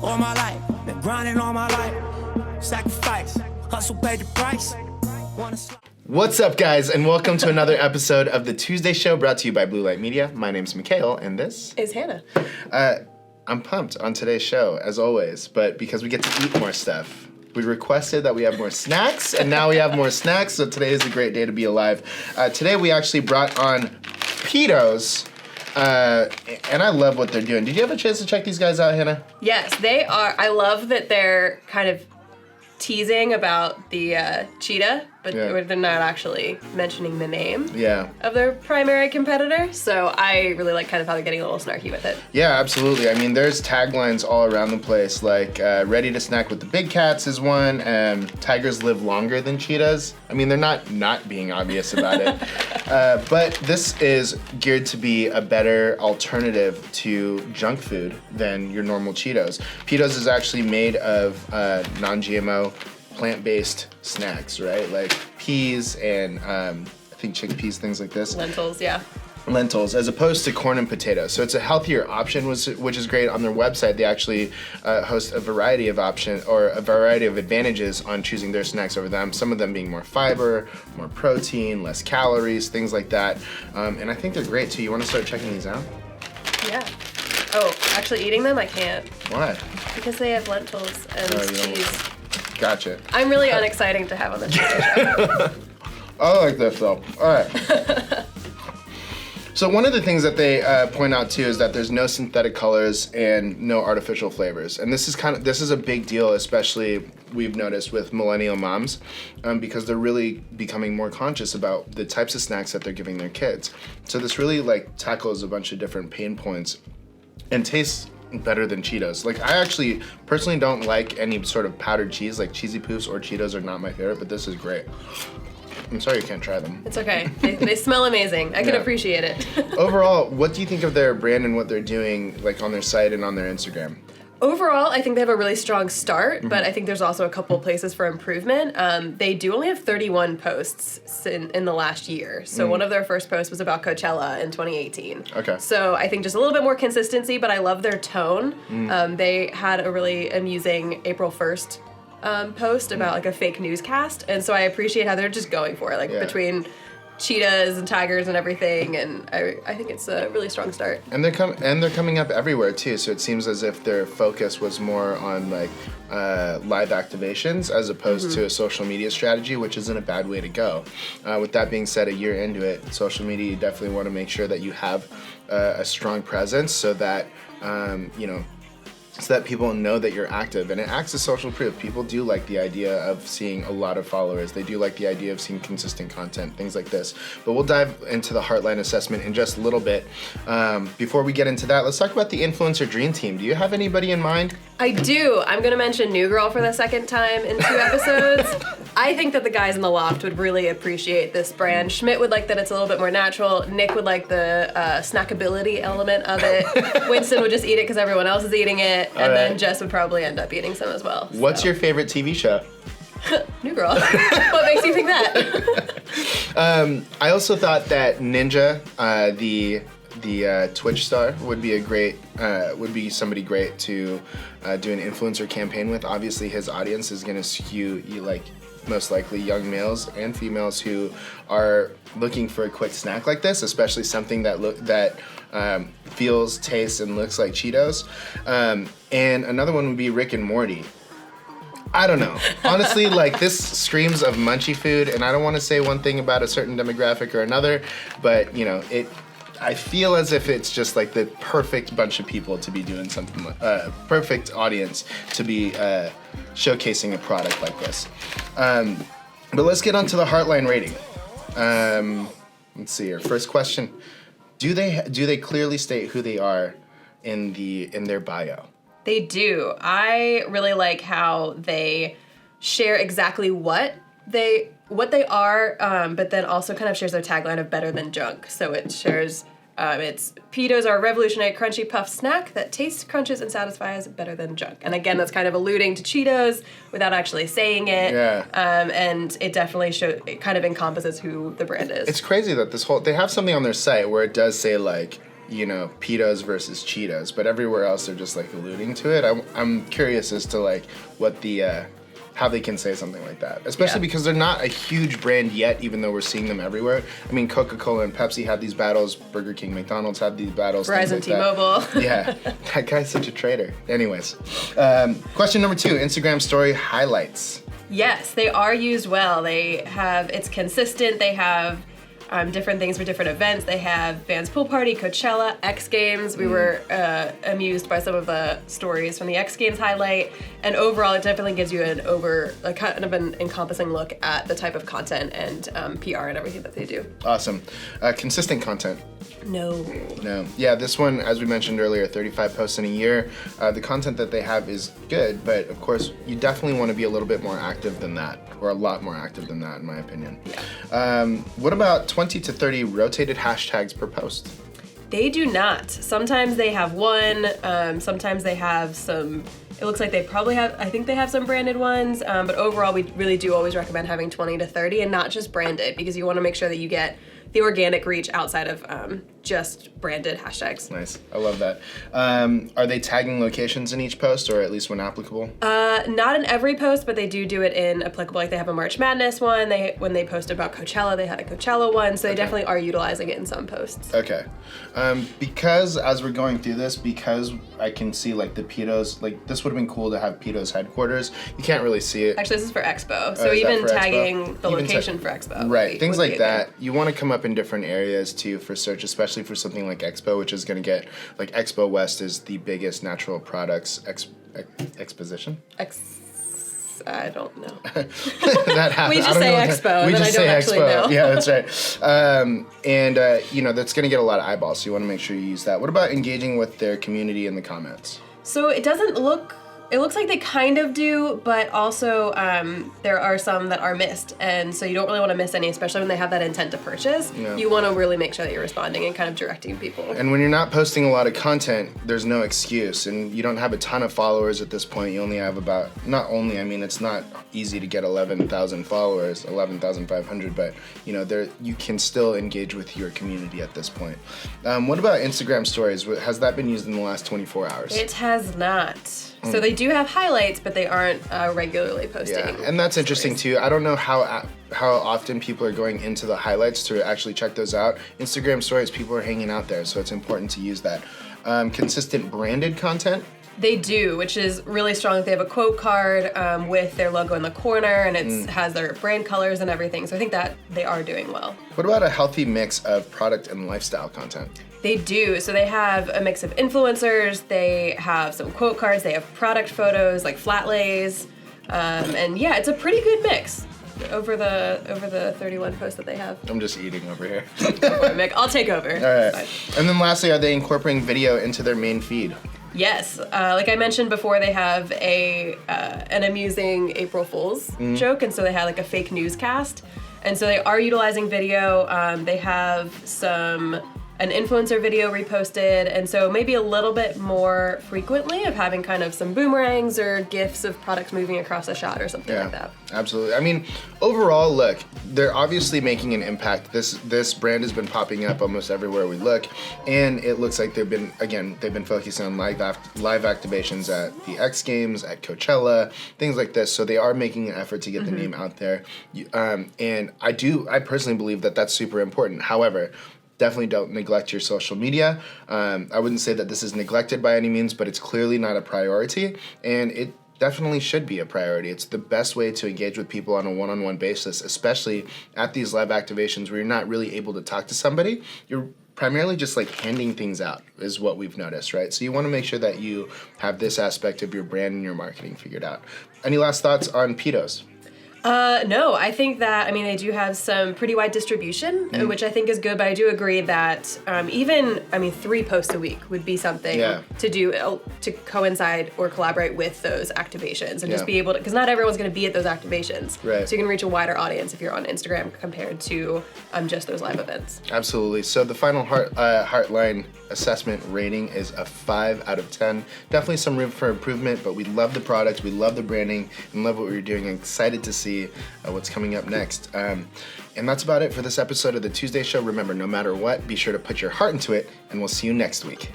all my life. Been grinding all my life. Sacrifice, hustle paid the price. What's up, guys, and welcome to another episode of The Tuesday Show, brought to you by Blue Light Media. My name's Mikhail, and this is Hannah. I'm pumped on today's show, as always, but because we get to eat more stuff. We requested that we have more snacks, and now we have more snacks, so today is a great day to be alive. Today we actually brought on Peatos, and I love what they're doing. Did you have a chance to check these guys out, Hannah? Yes, they are. I love that they're kind of teasing about the cheetah, but they're not actually mentioning the name of their primary competitor. So I really like kind of how they're getting a little snarky with it. Yeah, absolutely. I mean, there's taglines all around the place, like ready to snack with the big cats is one, and tigers live longer than cheetahs. I mean, they're not being obvious about it. But this is geared to be a better alternative to junk food than your normal Cheetos. Peatos is actually made of non-GMO plant-based snacks, right? Like peas and I think chickpeas, things like this. Lentils, yeah. Lentils, as opposed to corn and potatoes. So it's a healthier option, which is great. On their website, they actually host a variety of advantages on choosing their snacks over them. Some of them being more fiber, more protein, less calories, things like that. And I think they're great too. You want to start checking these out? Yeah. Oh, actually eating them, I can't. Why? Because they have lentils and cheese. Gotcha. I'm really unexciting to have on the show. I like this though. All right. So one of the things that they point out too is that there's no synthetic colors and no artificial flavors, and this is a big deal, especially we've noticed with millennial moms, because they're really becoming more conscious about the types of snacks that they're giving their kids. So this really tackles a bunch of different pain points, and tastes better than Cheetos. I actually personally don't like any sort of powdered cheese, like Cheesy Poofs or Cheetos are not my favorite, but this is great. I'm sorry you can't try them. It's okay. They smell amazing. I can appreciate it. Overall, what do you think of their brand and what they're doing on their site and on their Instagram? Overall, I think they have a really strong start, but I think there's also a couple places for improvement. They do only have 31 posts in the last year. So one of their first posts was about Coachella in 2018. Okay. So I think just a little bit more consistency, but I love their tone. They had a really amusing April 1st post about a fake newscast, and so I appreciate how they're just going for it, between cheetahs and tigers and everything, and I think it's a really strong start. And they're coming up everywhere too, so it seems as if their focus was more on live activations as opposed to a social media strategy, which isn't a bad way to go. With that being said, a year into it, social media, you definitely want to make sure that you have a strong presence so that so that people know that you're active, and it acts as social proof. People do like the idea of seeing a lot of followers. They do like the idea of seeing consistent content, things like this. But we'll dive into the Heartline Assessment in just a little bit. Before we get into that, let's talk about the influencer dream team. Do you have anybody in mind? I do. I'm gonna mention New Girl for the second time in 2 episodes. I think that the guys in the loft would really appreciate this brand. Schmidt would like that it's a little bit more natural. Nick would like the snackability element of it. Winston would just eat it because everyone else is eating it. And then Jess would probably end up eating some as well. What's your favorite TV show? New Girl. What makes you think that? I also thought that Ninja, the Twitch star, would be somebody great to do an influencer campaign with. Obviously, his audience is going to skew most likely young males and females who are looking for a quick snack like this, especially something that feels, tastes, and looks like Cheetos. And another one would be Rick and Morty. I don't know. Honestly, this screams of munchy food, and I don't want to say one thing about a certain demographic or another, but I feel as if it's just the perfect bunch of people to be doing something, perfect audience to be showcasing a product like this. But let's get on to the Heartline rating. Let's see here. First question: Do they clearly state who they are in their bio? They do. I really like how they share exactly what they are, but then also kind of shares their tagline of better than junk. So it shares, it's Peatos are a revolutionary crunchy puff snack that tastes, crunches, and satisfies better than junk. And again, that's kind of alluding to Cheetos without actually saying it. Yeah. And it definitely it kind of encompasses who the brand is. It's crazy that they have something on their site where it does say you know, Peatos versus Cheetos, but everywhere else they're just like alluding to it. I'm curious as to like what the how they can say something like that, especially because they're not a huge brand yet, even though we're seeing them everywhere. I mean, Coca-Cola and Pepsi had these battles, Burger King, McDonald's had these battles. Verizon, like T-Mobile. Yeah, that guy's such a traitor. Anyways, question number 2, Instagram story highlights. Yes, they are used well. It's consistent. They have different things for different events. They have Vans Pool Party, Coachella, X-Games. We were amused by some of the stories from the X-Games highlight. And overall, it definitely gives you a kind of an encompassing look at the type of content and PR and everything that they do. Awesome. Consistent content. No. Yeah, this one, as we mentioned earlier, 35 posts in a year. The content that they have is good, but of course, you definitely want to be a little bit more active than that, or a lot more active than that, in my opinion. Yeah. What about 20 to 30 rotated hashtags per post? They do not. Sometimes they have one, sometimes they have some. It looks like they probably have, I think they have some branded ones, but overall we really do always recommend having 20 to 30 and not just branded, because you want to make sure that you get the organic reach outside of just branded hashtags. Nice, I love that. Are they tagging locations in each post, or at least when applicable? Not in every post, but they do it in applicable. Like they have a March Madness one. When they posted about Coachella, they had a Coachella one. So they definitely are utilizing it in some posts. Okay. Because as we're going through this, because I can see like the Peatos, like this would have been cool to have Peatos headquarters. You can't really see it. Actually, this is for Expo. So even tagging the location for Expo. Right, things like that. You want to come up in different areas too for search, especially for something like Expo, which is going to get, like Expo West is the biggest natural products exposition. I don't know. That happens. We just say Expo, and then I don't actually know. Yeah, that's right. You know, that's going to get a lot of eyeballs, so you want to make sure you use that. What about engaging with their community in the comments? So it looks like they kind of do, but also there are some that are missed, and so you don't really want to miss any, especially when they have that intent to purchase. Yeah. You want to really make sure that you're responding and kind of directing people. And when you're not posting a lot of content, there's no excuse, and you don't have a ton of followers at this point. You only have about, it's not easy to get 11,000 followers, 11,500, but you know, you can still engage with your community at this point. What about Instagram stories? Has that been used in the last 24 hours? It has not. So they do have highlights, but they aren't regularly posting. Yeah, and that's interesting too. I don't know how often people are going into the highlights to actually check those out. Instagram stories, people are hanging out there, so it's important to use that. Consistent branded content. They do, which is really strong. They have a quote card with their logo in the corner, and it has their brand colors and everything. So I think that they are doing well. What about a healthy mix of product and lifestyle content? They do. So they have a mix of influencers. They have some quote cards. They have product photos, like flat lays, and yeah, it's a pretty good mix over the 31 posts that they have. I'm just eating over here. Mick, I'll take over. All right. And then lastly, are they incorporating video into their main feed? Yes, like I mentioned before, they have an amusing April Fool's joke, and so they had like a fake newscast, and so they are utilizing video. They have an influencer video reposted, and so maybe a little bit more frequently of having kind of some boomerangs or GIFs of products moving across a shot or something like that. Absolutely. I mean, overall, look, they're obviously making an impact. This brand has been popping up almost everywhere we look, and it looks like they've been focusing on live activations at the X Games, at Coachella, things like this. So they are making an effort to get the name out there, and I personally believe that that's super important. However, definitely don't neglect your social media. I wouldn't say that this is neglected by any means, but it's clearly not a priority, and it definitely should be a priority. It's the best way to engage with people on a one-on-one basis, especially at these live activations where you're not really able to talk to somebody. You're primarily just like handing things out is what we've noticed, right? So you want to make sure that you have this aspect of your brand and your marketing figured out. Any last thoughts on Peatos? No, I think that, they do have some pretty wide distribution, which I think is good, but I do agree that 3 posts a week would be something to do to coincide or collaborate with those activations and just be able to, because not everyone's going to be at those activations. Right. So you can reach a wider audience if you're on Instagram compared to just those live events. Absolutely. So the final Heartline Assessment rating is a 5 out of 10. Definitely some room for improvement, but we love the product, we love the branding, and love what we're doing. I'm excited to see see what's coming up next. And that's about it for this episode of the Tuesday Show. Remember, no matter what, be sure to put your heart into it, and we'll see you next week.